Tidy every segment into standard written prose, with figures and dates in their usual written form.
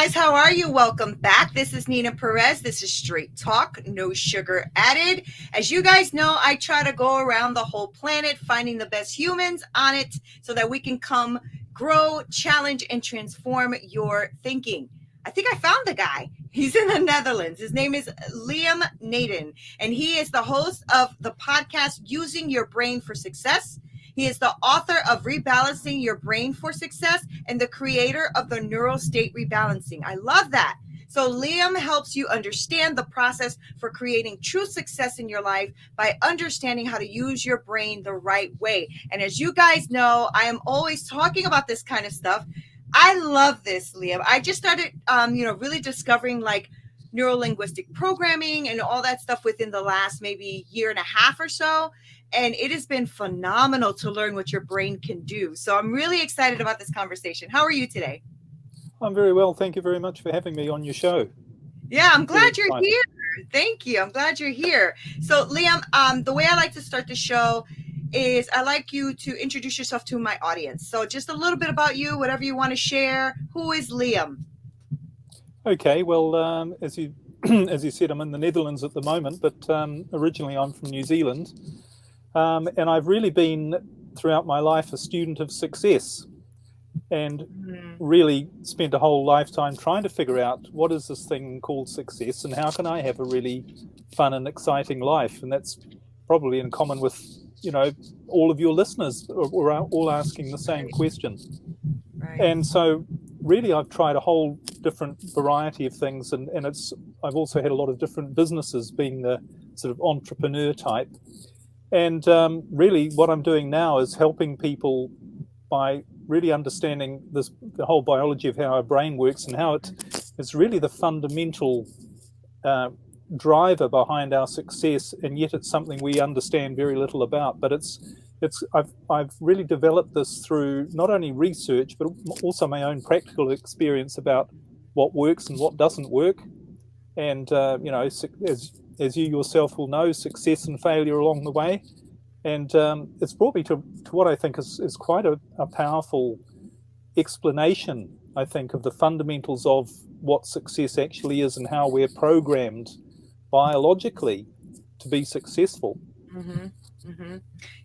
guys, how are you? Welcome back. This is Neena Perez. This is Straight Talk, no sugar added. As you guys know, I try to go around the whole planet, finding the best humans on it so that we can come grow, challenge, and transform your thinking. I think I found the guy. He's in the Netherlands. His name is Liam Naden, and he is the host of the podcast, Using Your Brain for Success. He is the author of Rebalancing Your Brain for Success and the creator of the Neuro-State Rebalancing. I love that. So Liam helps you understand the process for creating true success in your life by understanding how to use your brain the right way. And as you guys know, I am always talking about this kind of stuff. I love this, Liam. I just started, really discovering like neuro-linguistic programming and all that stuff within the last maybe year and a half or so. And it has been phenomenal to learn what your brain can do. So I'm really excited about this conversation. How are you today? I'm very well. Thank you very much for having me on your show. Yeah, I'm glad you're here. Thank you. I'm glad you're here. So Liam, the way I like to start the show is I like you to introduce yourself to my audience. So just a little bit about you, whatever you want to share. Who is Liam? Okay, well, as you said, I'm in the Netherlands at the moment, but originally I'm from New Zealand. And I've really been, throughout my life, a student of success and really spent a whole lifetime trying to figure out what is this thing called success and how can I have a really fun and exciting life. And that's probably in common with, all of your listeners are all asking the same question. Right. And so really I've tried a whole different variety of things and I've also had a lot of different businesses, being the sort of entrepreneur type. And really what I'm doing now is helping people by really understanding the whole biology of how our brain works and how it is really the fundamental driver behind our success, and yet it's something we understand very little about. But I've really developed this through not only research but also my own practical experience about what works and what doesn't work. And as you yourself will know, success and failure along the way. And it's brought me to what I think is quite a powerful explanation, I think, of the fundamentals of what success actually is and how we're programmed biologically to be successful. Mm-hmm. Mm-hmm.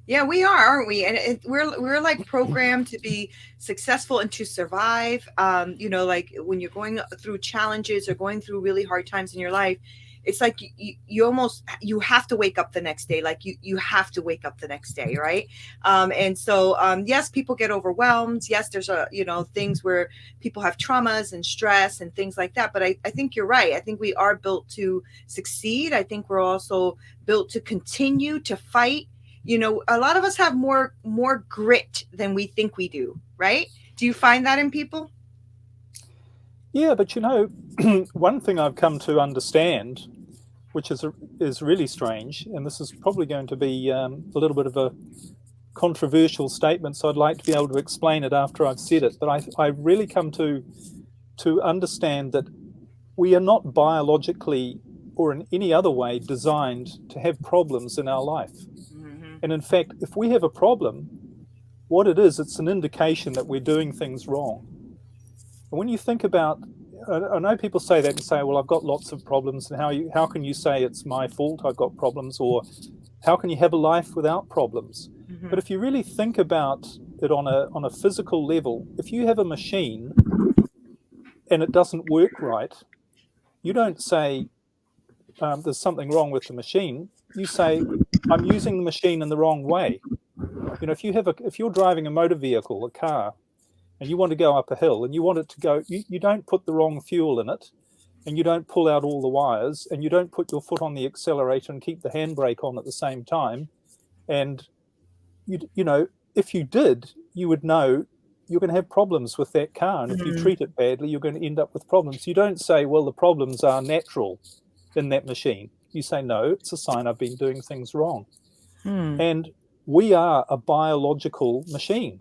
Yeah, we are, aren't we? And we're like programmed to be successful and to survive. Like when you're going through challenges or going through really hard times in your life, it's like you have to wake up the next day. Like you have to wake up the next day, right? Yes, people get overwhelmed. Yes, there's things where people have traumas and stress and things like that. But I think you're right. I think we are built to succeed. I think we're also built to continue to fight. A lot of us have more grit than we think we do, right? Do you find that in people? Yeah, but one thing I've come to understand, which is really strange, and this is probably going to be a little bit of a controversial statement, so I'd like to be able to explain it after I've said it, but I've really come to understand that we are not biologically or in any other way designed to have problems in our life. Mm-hmm. And in fact, if we have a problem, what it is, it's an indication that we're doing things wrong. And when you think about, I know people say that and say, well, I've got lots of problems, and how can you say it's my fault I've got problems, or how can you have a life without problems? Mm-hmm. But if you really think about it on a physical level, if you have a machine and it doesn't work right, you don't say there's something wrong with the machine. You say, I'm using the machine in the wrong way. If you're driving a motor vehicle, a car, and you want to go up a hill and you want it to go, you don't put the wrong fuel in it, and you don't pull out all the wires, and you don't put your foot on the accelerator and keep the handbrake on at the same time. And, if you did, you would know you're going to have problems with that car. And if you treat it badly, you're going to end up with problems. You don't say, well, the problems are natural in that machine. You say, no, it's a sign I've been doing things wrong. And we are a biological machine.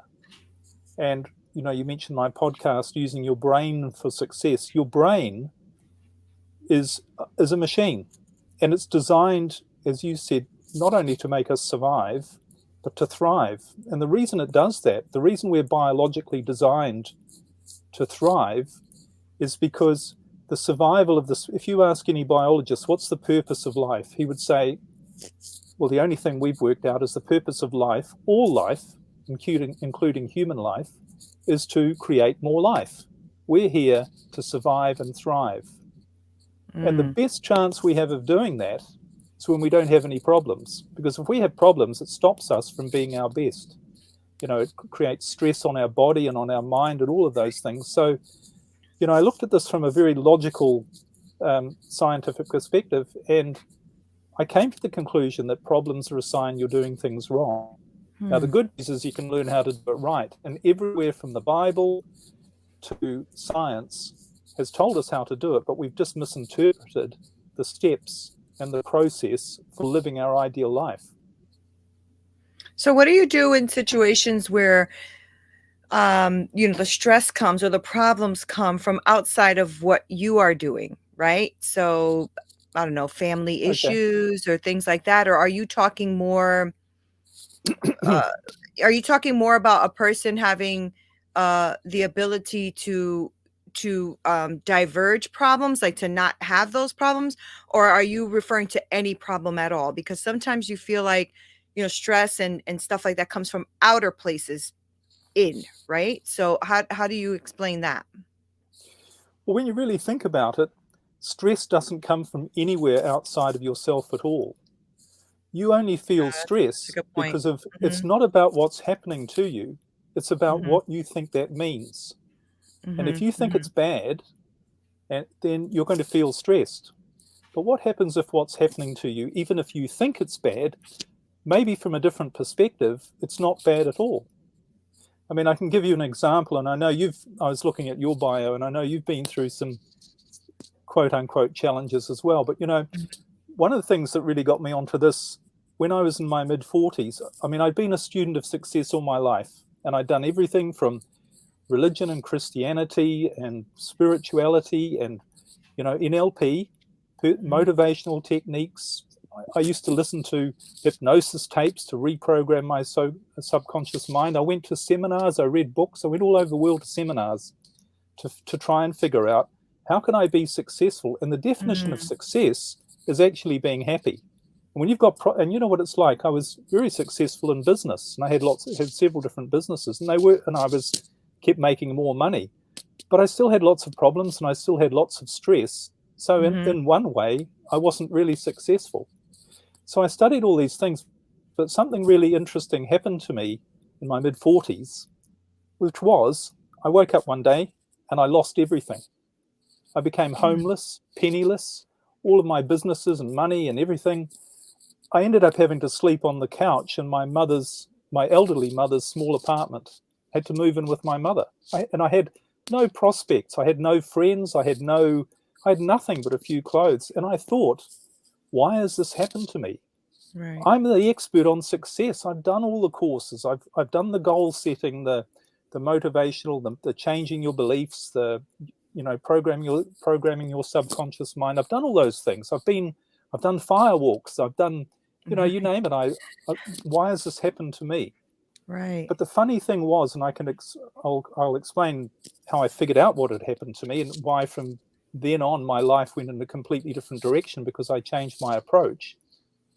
And you mentioned my podcast, Using Your Brain for Success. Your brain is a machine, and it's designed, as you said, not only to make us survive, but to thrive. And the reason it does that, the reason we're biologically designed to thrive, is because the survival of this, if you ask any biologist, what's the purpose of life? He would say, well, the only thing we've worked out is the purpose of life, all life, including human life, is to create more life. We're here to survive and thrive. And the best chance we have of doing that is when we don't have any problems. Because if we have problems, it stops us from being our best. It creates stress on our body and on our mind and all of those things. So, I looked at this from a very logical, scientific perspective, and I came to the conclusion that problems are a sign you're doing things wrong. Now, the good news is you can learn how to do it right. And everywhere from the Bible to science has told us how to do it, but we've just misinterpreted the steps and the process for living our ideal life. So what do you do in situations where the stress comes or the problems come from outside of what you are doing, right? So, I don't know, family issues or things like that? Or are you talking more, about a person having the ability to diverge problems, like to not have those problems? Or are you referring to any problem at all? Because sometimes you feel like, stress and stuff like that comes from outer places right? So how do you explain that? Well, when you really think about it, stress doesn't come from anywhere outside of yourself at all. You only feel stress because of it's not about what's happening to you. It's about what you think that means. And if you think it's bad, then you're going to feel stressed. But what happens if what's happening to you, even if you think it's bad, maybe from a different perspective, it's not bad at all? I mean, I can give you an example, and I know I was looking at your bio, and I know you've been through some quote unquote challenges as well. But, one of the things that really got me onto this, when I was in my mid-40s, I mean, I'd been a student of success all my life, and I'd done everything from religion and Christianity and spirituality and, NLP, motivational techniques. I used to listen to hypnosis tapes to reprogram my subconscious mind. I went to seminars, I read books, I went all over the world to seminars to try and figure out how can I be successful. And the definition of success is actually being happy. And when you've got, and you know what it's like, I was very successful in business, and I had several different businesses, and I kept making more money, but I still had lots of problems and I still had lots of stress. So in one way, I wasn't really successful. So I studied all these things, but something really interesting happened to me in my mid-40s, which was I woke up one day and I lost everything. I became homeless, penniless, all of my businesses and money and everything. I ended up having to sleep on the couch in my elderly mother's small apartment. I had to move in with my mother. And I had no prospects. I had no friends. I had nothing but a few clothes. And I thought, why has this happened to me? Right. I'm the expert on success. I've done all the courses. I've done the goal setting, the motivational, the changing your beliefs, the programming your subconscious mind. I've done all those things. I've done firewalks. I've done, you name it. Why has this happened to me? Right. But the funny thing was, and I'll explain how I figured out what had happened to me and why from then on my life went in a completely different direction, because I changed my approach.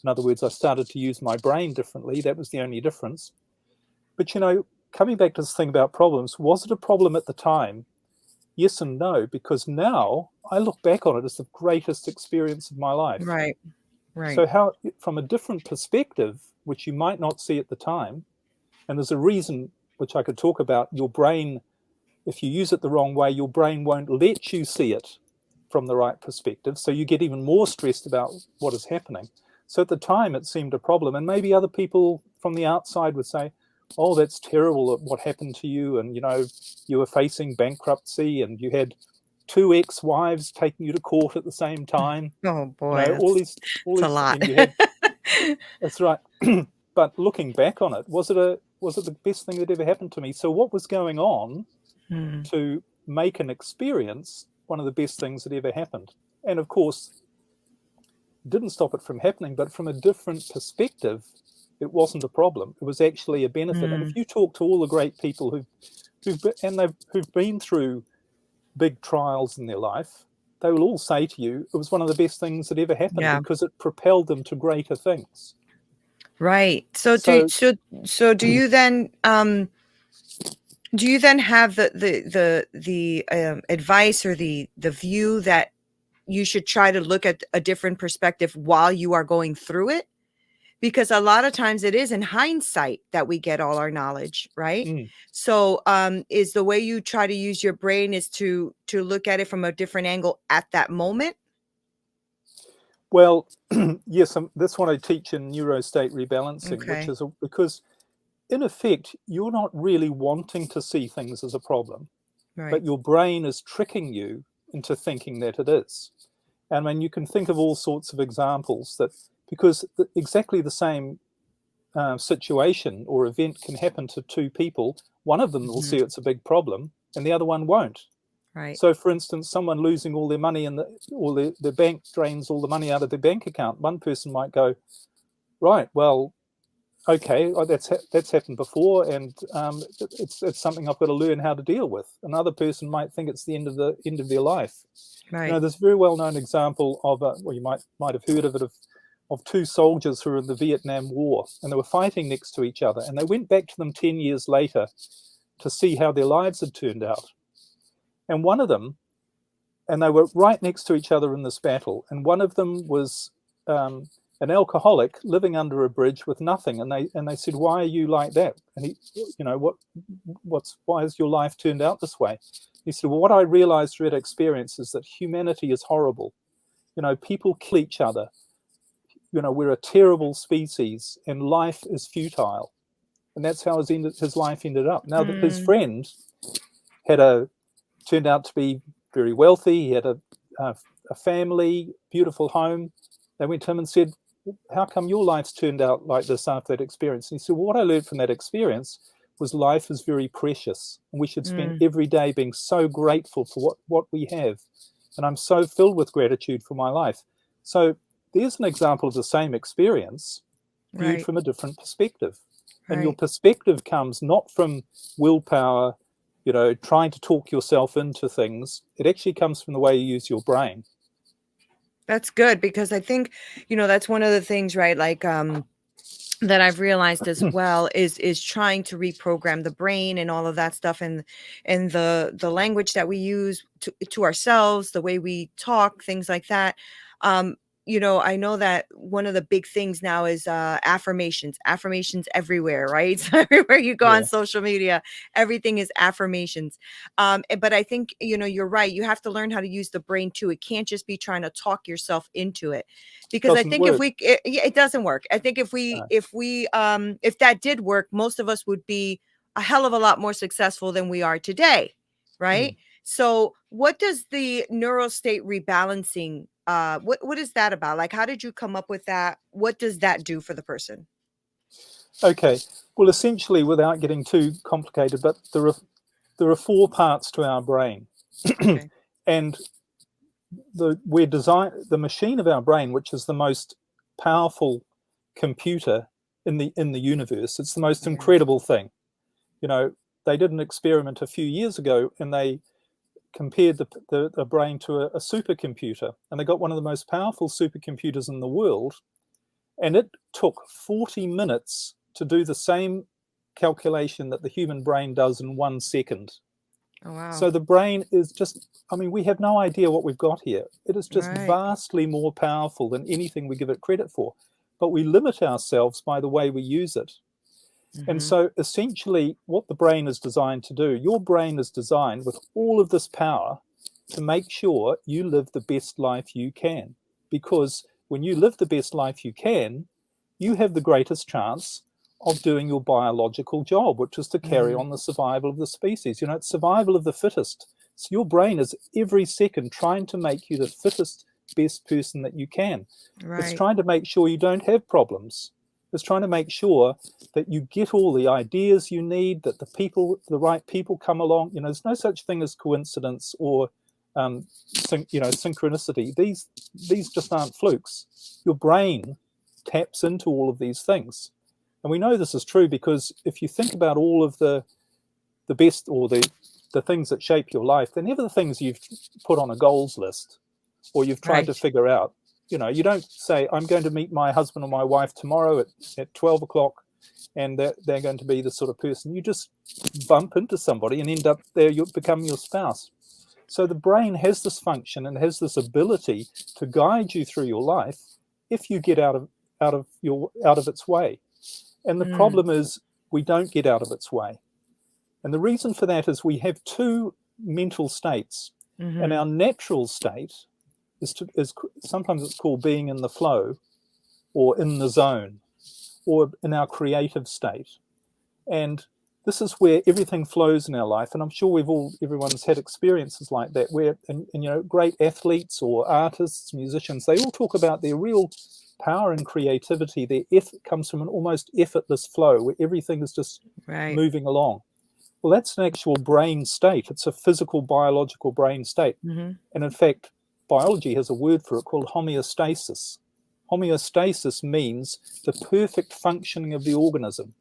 In other words, I started to use my brain differently. That was the only difference. But, coming back to this thing about problems, was it a problem at the time? Yes and no, because now I look back on it as the greatest experience of my life. Right. So how, from a different perspective, which you might not see at the time, and there's a reason which I could talk about, your brain, if you use it the wrong way, your brain won't let you see it from the right perspective. So you get even more stressed about what is happening. So at the time, it seemed a problem. And maybe other people from the outside would say, oh, that's terrible what happened to you. And, you were facing bankruptcy and you had 2 ex-wives taking you to court at the same time. Oh, boy. All these a lot. And you had, that's right. But looking back on it, was it the best thing that ever happened to me? So what was going on to make an experience one of the best things that ever happened? And of course, didn't stop it from happening, but from a different perspective, it wasn't a problem. It was actually a benefit. And if you talk to all the great people who've been through big trials in their life, they will all say to you it was one of the best things that ever happened because it propelled them to greater things. Right. So do you then have the advice or the view that you should try to look at a different perspective while you are going through it? Because a lot of times it is in hindsight that we get all our knowledge, right? So is the way you try to use your brain is to look at it from a different angle at that moment? Well, yes, that's what I teach in Neuro-State Rebalancing, which is because in effect, you're not really wanting to see things as a problem, but your brain is tricking you into thinking that it is. And when you can think of all sorts of examples that, because exactly the same situation or event can happen to two people, one of them will see it's a big problem and the other one won't. Right. So, for instance, someone losing all their money or the bank drains all the money out of their bank account, one person might go, right, well, okay, that's happened before, and it's something I've got to learn how to deal with. Another person might think it's the end of their life. Right. You know, there's a very well-known example of well, you might have heard of it, of two soldiers who were in the Vietnam War, and they were fighting next to each other, and they went back to them 10 years later to see how their lives had turned out. And one of them, and they were right next to each other in this battle, and one of them was an alcoholic living under a bridge with nothing, and they said, "Why are you like that?" And he, you know, why has your life turned out this way? He said, "Well, what I realized through that experience is that humanity is horrible. You know, people kill each other. You know, we're a terrible species, and life is futile." And that's how his life ended up. Now, his friend turned out to be very wealthy. He had a family, beautiful home. They went to him and said, "How come your life's turned out like this after that experience?" And he said, "Well, what I learned from that experience was life is very precious, and we should spend every day being so grateful for what we have. And I'm so filled with gratitude for my life." So there's an example of the same experience viewed from a different perspective. And your perspective comes not from willpower, you know, trying to talk yourself into things. It actually comes from the way you use your brain. That's good, because I think, you know, that's one of the things, right? Like, that I've realized as well is trying to reprogram the brain and all of that stuff, and the language that we use to ourselves, the way we talk, things like that. You know, I know that one of the big things now is affirmations everywhere, right? So everywhere you go on social media, everything is affirmations. But I think, you know, you're right. You have to learn how to use the brain too. It can't just be trying to talk yourself into it, because I think it doesn't work. I think if that did work, most of us would be a hell of a lot more successful than we are today, right? So what does the Neuro-State Rebalancing, what is that about? Like, how did you come up with that? What does that do for the person? Okay, well, essentially, without getting too complicated, but there are four parts to our brain. And the machine of our brain, which is the most powerful computer in the universe, it's the most incredible thing. You know, they did an experiment a few years ago, and they compared the brain to a supercomputer, and they got one of the most powerful supercomputers in the world, and it took 40 minutes to do the same calculation that the human brain does in 1 second. Oh, wow. So the brain is just, I mean, we have no idea what we've got here. It is just vastly more powerful than anything we give it credit for, but we limit ourselves by the way we use it. And so essentially what the brain is designed to do, your brain is designed with all of this power to make sure you live the best life you can. Because when you live the best life you can, you have the greatest chance of doing your biological job, which is to carry on the survival of the species. You know, it's survival of the fittest. So your brain is every second trying to make you the fittest, best person that you can. It's trying to make sure you don't have problems. It's trying to make sure that you get all the ideas you need, that the right people come along. You know, there's no such thing as coincidence or, synchronicity. These just aren't flukes. Your brain taps into all of these things. And we know this is true because if you think about all of the best or the the things that shape your life, they're never the things you've put on a goals list or you've tried to figure out. You know, you don't say, I'm going to meet my husband or my wife tomorrow at 12 o'clock and they're going to be the sort of person. You just bump into somebody and end up there, you become your spouse. So the brain has this function and has this ability to guide you through your life if you get out of its way. And the problem is we don't get out of its way. And the reason for that is we have two mental states. And our natural state is sometimes it's called being in the flow or in the zone or in our creative state. And this is where everything flows in our life. And I'm sure everyone's had experiences like that where, and you know, great athletes or artists, musicians, they all talk about their real power and creativity. Their effort comes from an almost effortless flow where everything is just moving along. Well, that's an actual brain state. It's a physical, biological brain state. And in fact, biology has a word for it called homeostasis. Homeostasis means the perfect functioning of the organism.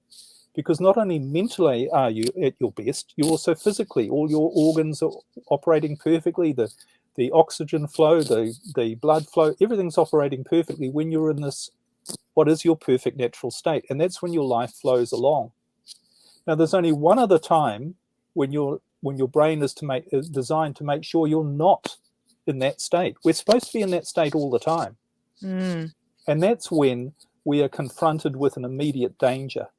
Because not only mentally are you at your best, you also physically, all your organs are operating perfectly, the oxygen flow, the blood flow, everything's operating perfectly when you're in this, what is your perfect natural state. And that's when your life flows along. Now, there's only one other time when your brain is designed to make sure you're not in that state. We're supposed to be in that state all the time. And that's when we are confronted with an immediate danger.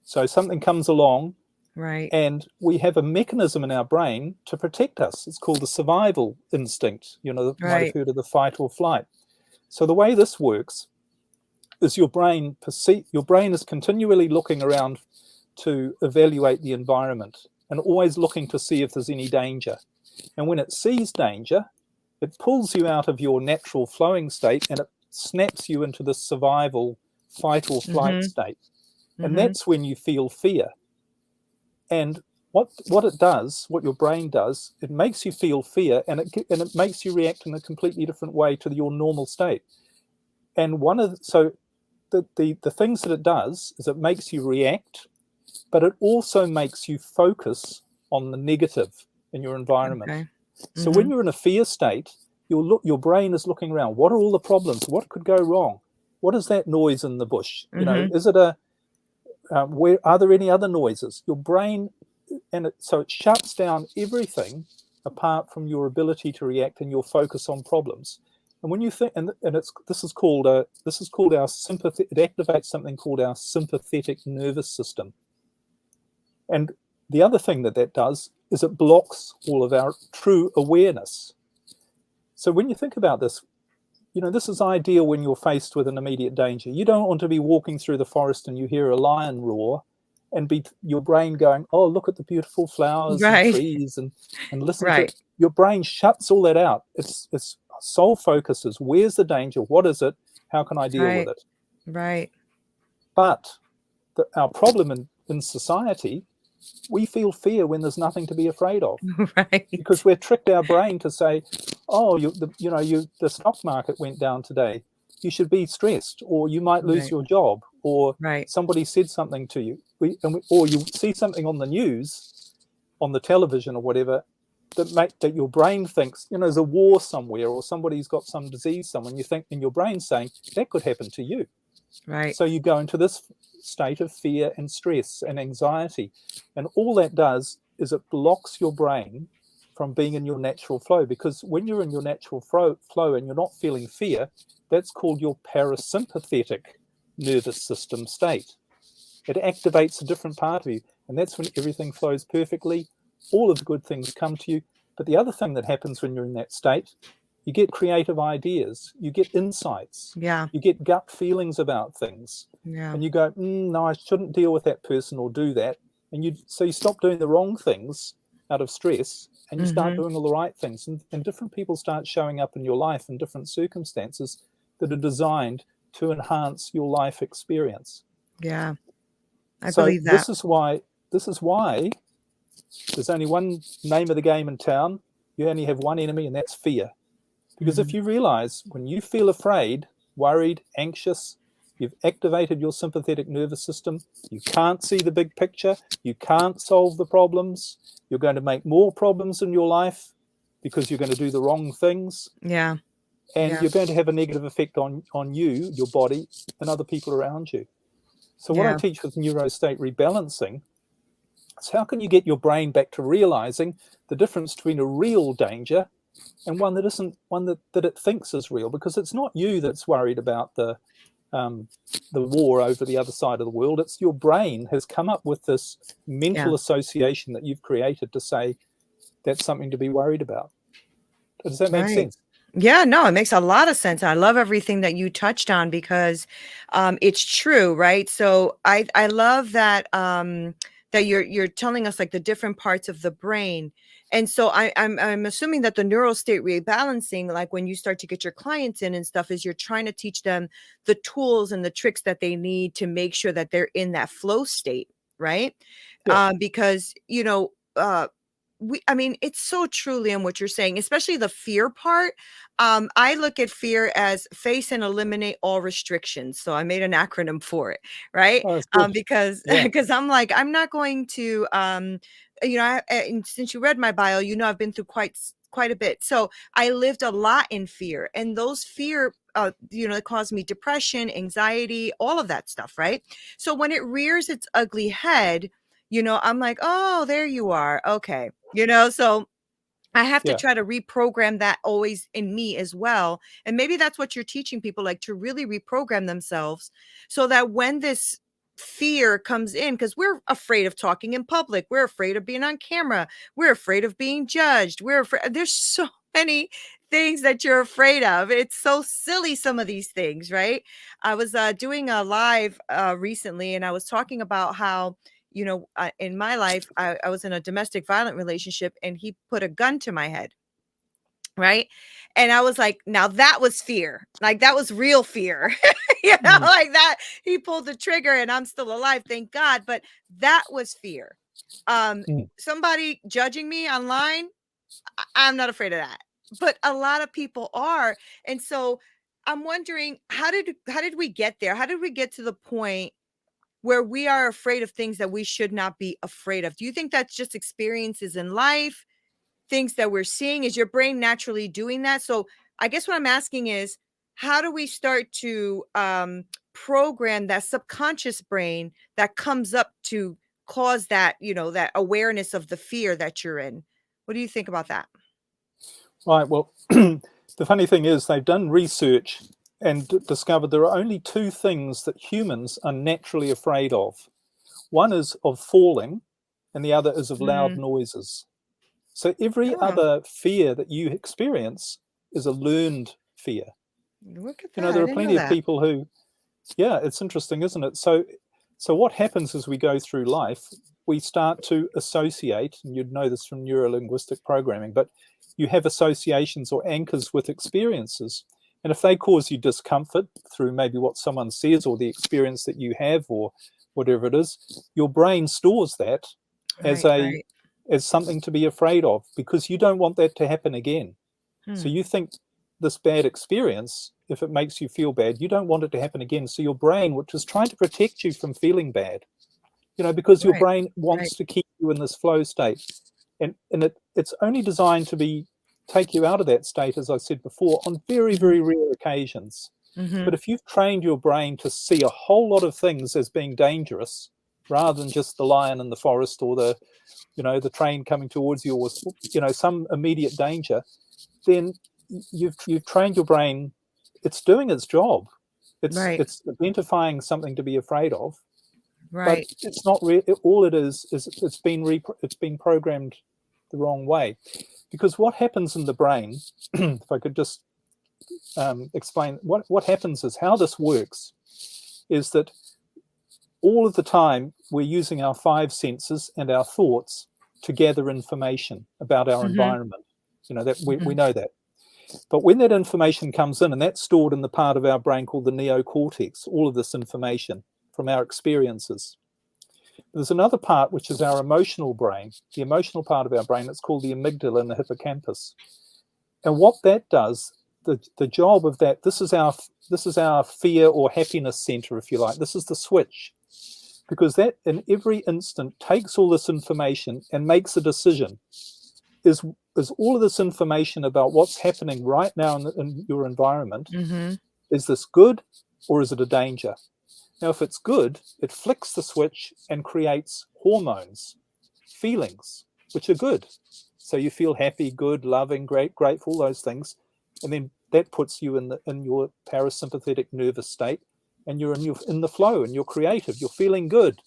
So something comes along, and we have a mechanism in our brain to protect us. It's called the survival instinct. You know, you might have heard of the fight or flight. So the way this works is your brain is continually looking around to evaluate the environment and always looking to see if there's any danger. And when it sees danger, it pulls you out of your natural flowing state and it snaps you into the survival fight or flight state. And that's when you feel fear. And what it does, what your brain does, it makes you feel fear and it makes you react in a completely different way to your normal state. And the things that it does is it makes you react, but it also makes you focus on the negative in your environment. So when you're in a fear state, your brain is looking around. What are all the problems? What could go wrong? What is that noise in the bush? You know, is it where are there any other noises? Your brain, so it shuts down everything apart from your ability to react and your focus on problems. And when you think, this is called our sympathetic. It activates something called our sympathetic nervous system. And the other thing that does is it blocks all of our true awareness. So when you think about this, you know, this is ideal when you're faced with an immediate danger. You don't want to be walking through the forest and you hear a lion roar and be your brain going, oh, look at the beautiful flowers and trees and listen to it. Your brain shuts all that out. Its sole focus is where's the danger? What is it? How can I deal with it? But our problem in society, we feel fear when there's nothing to be afraid of. Because we've tricked our brain to say, oh, the stock market went down today. You should be stressed, or you might lose your job, or somebody said something to you. Or you see something on the news, on the television or whatever, that your brain thinks, you know, there's a war somewhere or somebody's got some disease somewhere. You think in your brain saying, that could happen to you. So you go into this state of fear and stress and anxiety. And all that does is it blocks your brain from being in your natural flow, because when you're in your natural flow and you're not feeling fear, that's called your parasympathetic nervous system state. It activates a different part of you, and that's when everything flows perfectly. All of the good things come to you. But the other thing that happens when you're in that state, you get creative ideas, you get insights, you get gut feelings about things, and you go, no, I shouldn't deal with that person or do that. And so you stop doing the wrong things out of stress, and you start doing all the right things. And different people start showing up in your life in different circumstances that are designed to enhance your life experience. I believe that. This is why there's only one name of the game in town. You only have one enemy, and that's fear. Because if you realize when you feel afraid, worried, anxious, You've activated your sympathetic nervous system. You can't see the big picture. You can't solve the problems. You're going to make more problems in your life because you're going to do the wrong things. Yeah. And you're going to have a negative effect on you, your body, and other people around you. So what I teach with Neuro-State Rebalancing is how can you get your brain back to realizing the difference between a real danger and one that isn't, one that it thinks is real, because it's not you that's worried about the war over the other side of the world. It's your brain has come up with this mental association that you've created to say that's something to be worried about. Does that make sense? Yeah, no, it makes a lot of sense. I love everything that you touched on because it's true, right? So I love that that you're telling us like the different parts of the brain. And so I'm assuming that the neuro-state rebalancing, like when you start to get your clients in and stuff, is you're trying to teach them the tools and the tricks that they need to make sure that they're in that flow state, right? Yeah. Because, you know, I mean, it's so true, Liam, what you're saying, especially the fear part. I look at fear as face and eliminate all restrictions. So I made an acronym for it, right? Because I'm like, I'm not going to, you know, and since you read my bio, you know, I've been through quite a bit. So I lived a lot in fear, and those fear, you know, it caused me depression, anxiety, all of that stuff, right? So when it rears its ugly head, you know, I'm like, oh, there you are. Okay. You know, so I have to try to reprogram that always in me as well. And maybe that's what you're teaching people, like to really reprogram themselves so that when this fear comes in, because we're afraid of talking in public, we're afraid of being on camera, we're afraid of being judged, we're afraid, there's so many things that you're afraid of. It's so silly, some of these things, right? I was doing a live recently, and I was talking about how, you know, in my life, I was in a domestic violent relationship, and he put a gun to my head. Right. And I was like, now that was fear. Like that was real fear. You know, like that he pulled the trigger and I'm still alive. Thank God. But that was fear. Somebody judging me online, I'm not afraid of that. But a lot of people are. And so I'm wondering, how did we get there? How did we get to the point where we are afraid of things that we should not be afraid of? Do you think that's just experiences in life, things that we're seeing? Is your brain naturally doing that? So I guess what I'm asking is, how do we start to program that subconscious brain that comes up to cause that, you know, that awareness of the fear that you're in? What do you think about that? Right. Well, the funny thing is they've done research and discovered there are only two things that humans are naturally afraid of. One is of falling, and the other is of loud noises. So every other fear that you experience is a learned fear. Look at that. You know, there are plenty of people who, it's interesting, isn't it? So what happens as we go through life, we start to associate, and you'd know this from neuro-linguistic programming, but you have associations or anchors with experiences. And if they cause you discomfort through maybe what someone says or the experience that you have or whatever it is, your brain stores that as something to be afraid of, because you don't want that to happen again. So you think this bad experience, if it makes you feel bad, you don't want it to happen again. So your brain, which is trying to protect you from feeling bad, you know, because your brain wants to keep you in this flow state. And it's only designed to take you out of that state, as I said before, on very, very rare occasions. But if you've trained your brain to see a whole lot of things as being dangerous, rather than just the lion in the forest or the, you know, the train coming towards you, or, you know, some immediate danger, then you've trained your brain. It's doing its job. It's identifying something to be afraid of. But it's not all it is it's been programmed the wrong way. Because what happens in the brain, if I could just explain what happens, is how this works is that all of the time we're using our five senses and our thoughts to gather information about our environment. You know, that we know that. But when that information comes in, and that's stored in the part of our brain called the neocortex, all of this information from our experiences. There's another part which is our emotional brain, the emotional part of our brain. It's called the amygdala and the hippocampus. And what that does the job of that, this is our fear or happiness center, if you like. This is the switch, because that in every instant takes all this information and makes a decision. Is all of this information about what's happening right now in your environment, is this good or is it a danger? Now, if it's good, it flicks the switch and creates hormones, feelings, which are good. So you feel happy, good, loving, grateful, those things. And then that puts you in your parasympathetic nervous state, and you're in the flow, and you're creative, you're feeling good.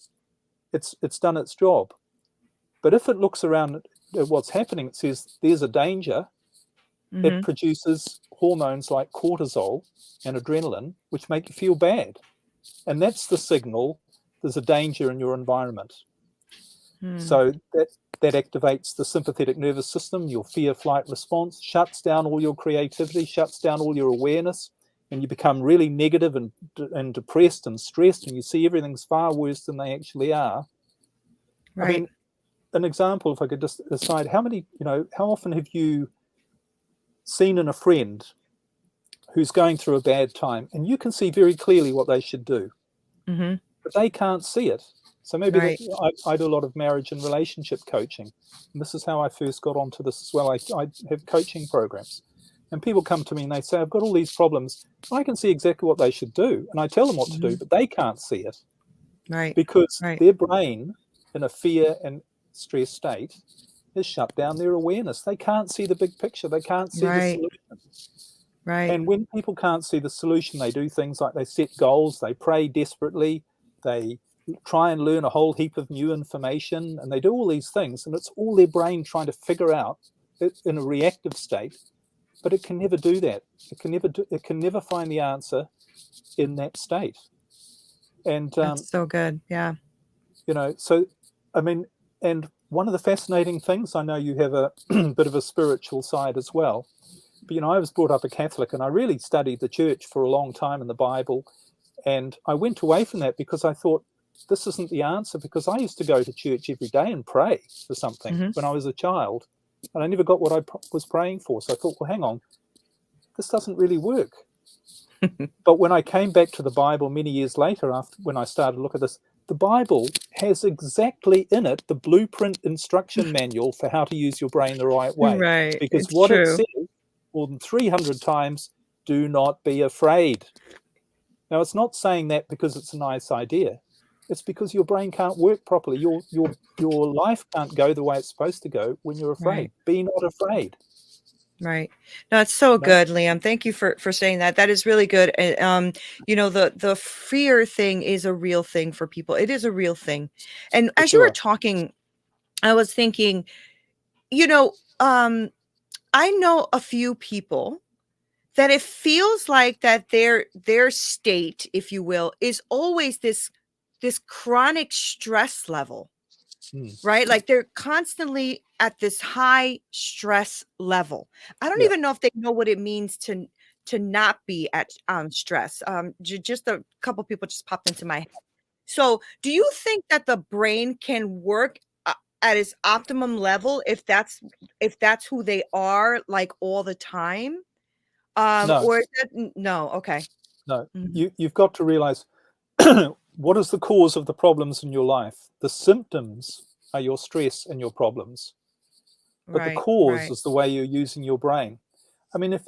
It's done its job. But if it looks around at what's happening, it says there's a danger, it produces hormones like cortisol and adrenaline, which make you feel bad. And that's the signal there's a danger in your environment. So that activates the sympathetic nervous system, your fear flight response, shuts down all your creativity, shuts down all your awareness, and you become really negative and depressed and stressed, and you see everything's far worse than they actually are. Right. I mean, an example, if I could just decide, how often have you seen in a friend who's going through a bad time, and you can see very clearly what they should do, but they can't see it? So maybe I do a lot of marriage and relationship coaching, and this is how I first got onto this as well. I have coaching programs, and people come to me and they say, I've got all these problems. I can see exactly what they should do, and I tell them what to do, but they can't see it. Right. Because their brain, in a fear and stress state, has shut down their awareness. They can't see the big picture. They can't see the solution. Right. And when people can't see the solution, they do things like they set goals, they pray desperately, they try and learn a whole heap of new information, and they do all these things, and it's all their brain trying to figure out in a reactive state, but it can never do that. It can never find the answer in that state. And that's so good. Yeah. So I mean, and one of the fascinating things, I know you have a bit of a spiritual side as well, but I was brought up a Catholic, and I really studied the church for a long time in the Bible, and I went away from that because I thought, this isn't the answer, because I used to go to church every day and pray for something when I was a child, and I never got what I was praying for. So I thought, well, hang on, this doesn't really work. But when I came back to the Bible many years later, when I started to look at this, the Bible has exactly in it the blueprint instruction manual for how to use your brain the right way. Right. Because it's what true. it says more than 300 times, do not be afraid. Now, it's not saying that because it's a nice idea. It's because your brain can't work properly. Your life can't go the way it's supposed to go when you're afraid. Right. Be not afraid. Right. No, it's so good, Liam. Thank you for saying that. That is really good. The fear thing is a real thing for people. It is a real thing. And as you were talking, I was thinking, I know a few people that it feels like that their state, if you will, is always this chronic stress level, right? Like they're constantly at this high stress level. I don't even know if they know what it means to not be at stress. Just a couple people just popped into my head. So do you think that the brain can work at its optimum level if that's who they are, like all the time? No. Or is that, no? Okay. No, you've got to realize what is the cause of the problems in your life. The symptoms are your stress and your problems, but the cause is the way you're using your brain. I mean, if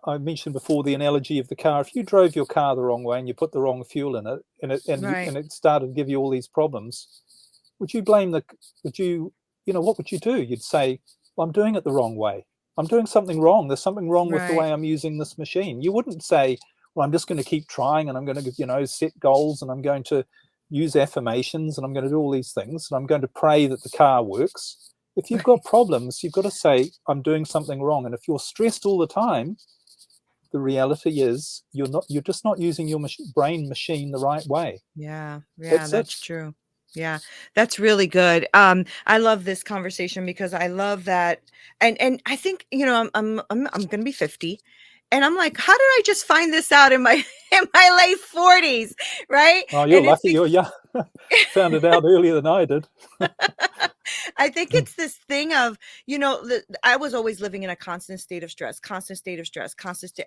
I mentioned before the analogy of the car, if you drove your car the wrong way and you put the wrong fuel in it, and it started to give you all these problems, would you blame what would you do? You'd say, well, I'm doing it the wrong way. I'm doing something wrong. There's something wrong with the way I'm using this machine. You wouldn't say, well, I'm just going to keep trying, and I'm going to, set goals, and I'm going to use affirmations, and I'm going to do all these things, and I'm going to pray that the car works. If you've got problems, you've got to say, I'm doing something wrong. And if you're stressed all the time, the reality is you're just not using your brain machine the right way. Yeah, that's true. Yeah, that's really good. I love this conversation because I love that, and I think I'm going to be 50, and I'm like, how did I just find this out in my late 40s, right? Oh, you're lucky. You're young. Found it out earlier than I did. I think it's this thing of, I was always living in a constant state of stress,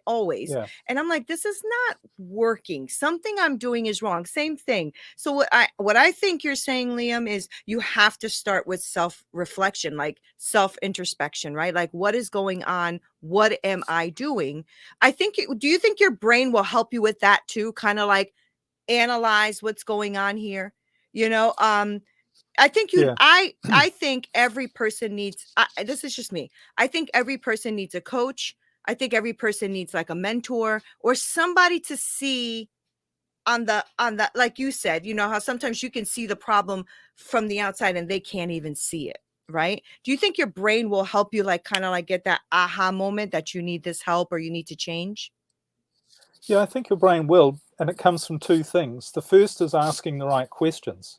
always. Yeah. And I'm like, this is not working. Something I'm doing is wrong. Same thing. So what I think you're saying, Liam, is you have to start with self-reflection, like self-introspection, right? Like, what is going on? What am I doing? Do you think your brain will help you with that too? Kind of like analyze what's going on here, I think Yeah. I think every person needs, this is just me. I think every person needs a coach. I think every person needs like a mentor or somebody to see on the, like you said, how sometimes you can see the problem from the outside and they can't even see it. Right. Do you think your brain will help you like kind of like get that aha moment that you need this help or you need to change? Yeah, I think your brain will, and it comes from two things. The first is asking the right questions.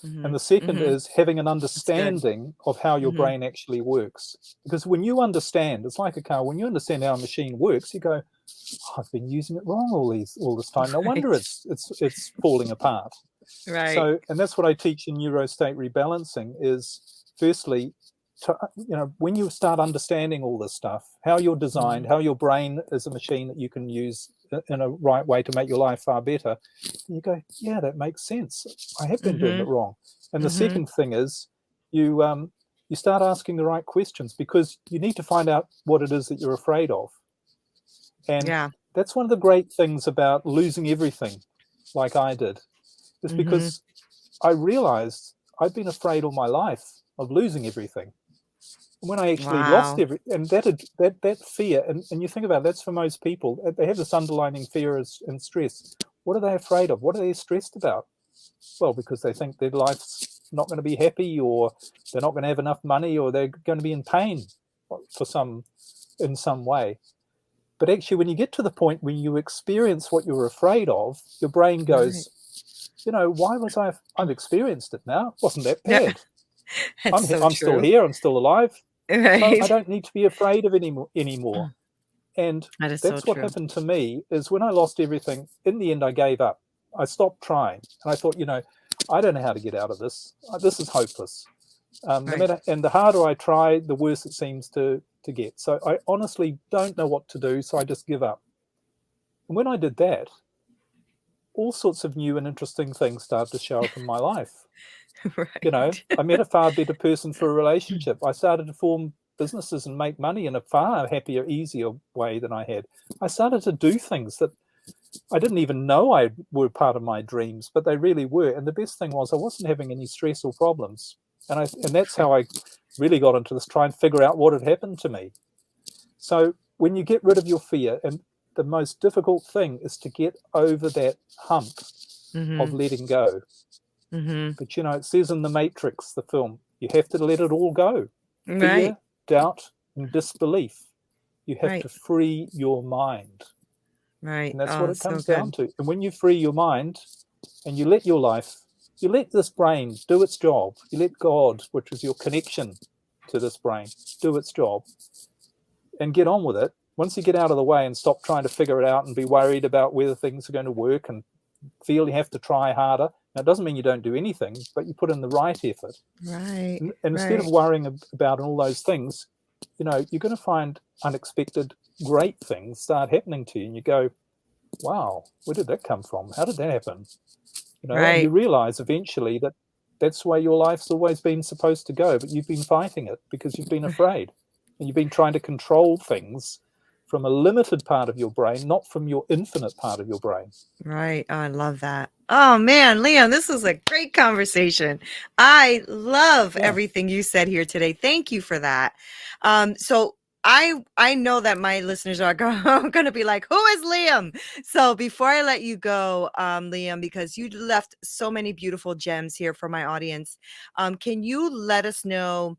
And the second is having an understanding of how your brain actually works. Because when you understand, it's like a car, when you understand how a machine works, you go, oh, I've been using it wrong all this time. No wonder it's falling apart. Right. So, and that's what I teach in Neuro-State Rebalancing is, firstly, when you start understanding all this stuff, how you're designed, how your brain is a machine that you can use in a right way to make your life far better, you go, yeah, that makes sense. I have been doing it wrong. And the second thing is you start asking the right questions, because you need to find out what it is that you're afraid of. And that's one of the great things about losing everything like I did, is because I realized I've been afraid all my life of losing everything. When I actually lost and that fear, and you think about it, that's for most people, they have this underlying fear and stress. What are they afraid of? What are they stressed about? Well, because they think their life's not going to be happy, or they're not going to have enough money, or they're going to be in pain in some way. But actually, when you get to the point when you experience what you're afraid of, your brain goes, why was I've experienced it now? It wasn't that bad. I'm still here. I'm still alive. Right. So I don't need to be afraid of anymore. And that's what happened to me, is when I lost everything, in the end, I gave up. I stopped trying. And I thought, I don't know how to get out of this. This is hopeless. No matter, and the harder I try, the worse it seems to get. So I honestly don't know what to do. So I just give up. And when I did that, all sorts of new and interesting things started to show up in my life. I met a far better person for a relationship. I started to form businesses and make money in a far happier, easier way than I had. I started to do things that I didn't even know were part of my dreams, but they really were. And the best thing was I wasn't having any stress or problems. And that's how I really got into this, try and figure out what had happened to me. So when you get rid of your fear, and the most difficult thing is to get over that hump of letting go. But it says in The Matrix, the film, you have to let it all go. Fear, doubt, and disbelief. You have to free your mind. Right. And that's what it comes down to. And when you free your mind and you let your life, you let this brain do its job. You let God, which is your connection to this brain, do its job and get on with it. Once you get out of the way and stop trying to figure it out and be worried about whether things are going to work and feel you have to try harder. Now, it doesn't mean you don't do anything, but you put in the right effort. Right. And instead of worrying about all those things, you're going to find unexpected, great things start happening to you. And you go, wow, where did that come from? How did that happen? And you realize eventually that that's the way your life's always been supposed to go, but you've been fighting it because you've been afraid. And you've been trying to control things from a limited part of your brain, not from your infinite part of your brain. Right. Oh, I love that. Oh man, Liam, this was a great conversation. I love everything you said here today. Thank you for that. So I know that my listeners are going to be like, who is Liam? So before I let you go, Liam, because you left so many beautiful gems here for my audience, can you let us know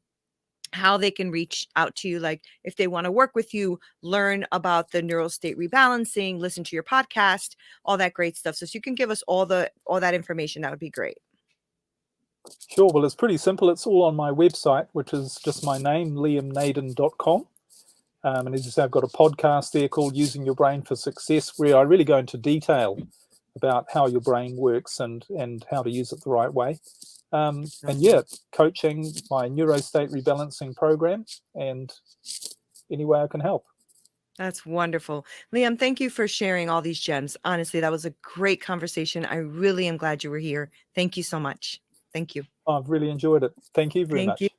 how they can reach out to you, like if they want to work with you, learn about the Neuro-State Rebalancing, listen to your podcast, all that great stuff. So if you can give us all that information, that would be great. Sure. Well, it's pretty simple. It's all on my website, which is just my name, liamnaden.com. And as you say, I've got a podcast there called Using Your Brain for Success, where I really go into detail about how your brain works and how to use it the right way. And yeah, coaching, my Neuro-State Rebalancing program, and any way I can help. That's wonderful. Liam, thank you for sharing all these gems. Honestly, that was a great conversation. I really am glad you were here. Thank you so much. Thank you. I've really enjoyed it. Thank you very Thank you. much.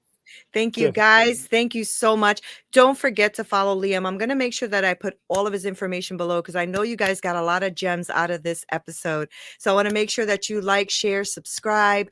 Thank you, Cheers. guys. Thank you so much. Don't forget to follow Liam. I'm going to make sure that I put all of his information below because I know you guys got a lot of gems out of this episode. So I want to make sure that you like, share, subscribe,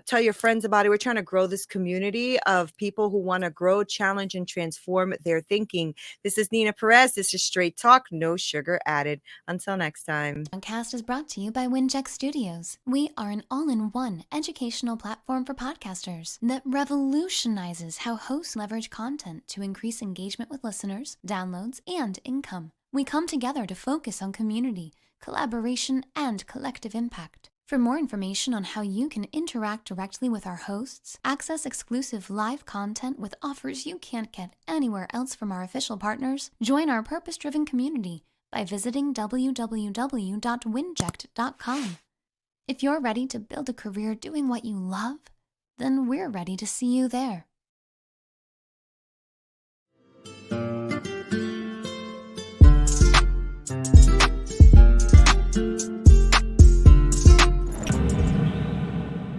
tell your friends about it. We're trying to grow this community of people who want to grow, challenge, and transform their thinking. This is Neena Perez. This is Straight Talk, no sugar added. Until next time. Podcast is brought to you by Winject Studios. We are an all-in-one educational platform for podcasters that revolutionizes how hosts leverage content to increase engagement with listeners, downloads, and income. We come together to focus on community, collaboration, and collective impact. For more information on how you can interact directly with our hosts, access exclusive live content with offers you can't get anywhere else from our official partners, join our purpose-driven community by visiting www.winject.com. If you're ready to build a career doing what you love, then we're ready to see you there.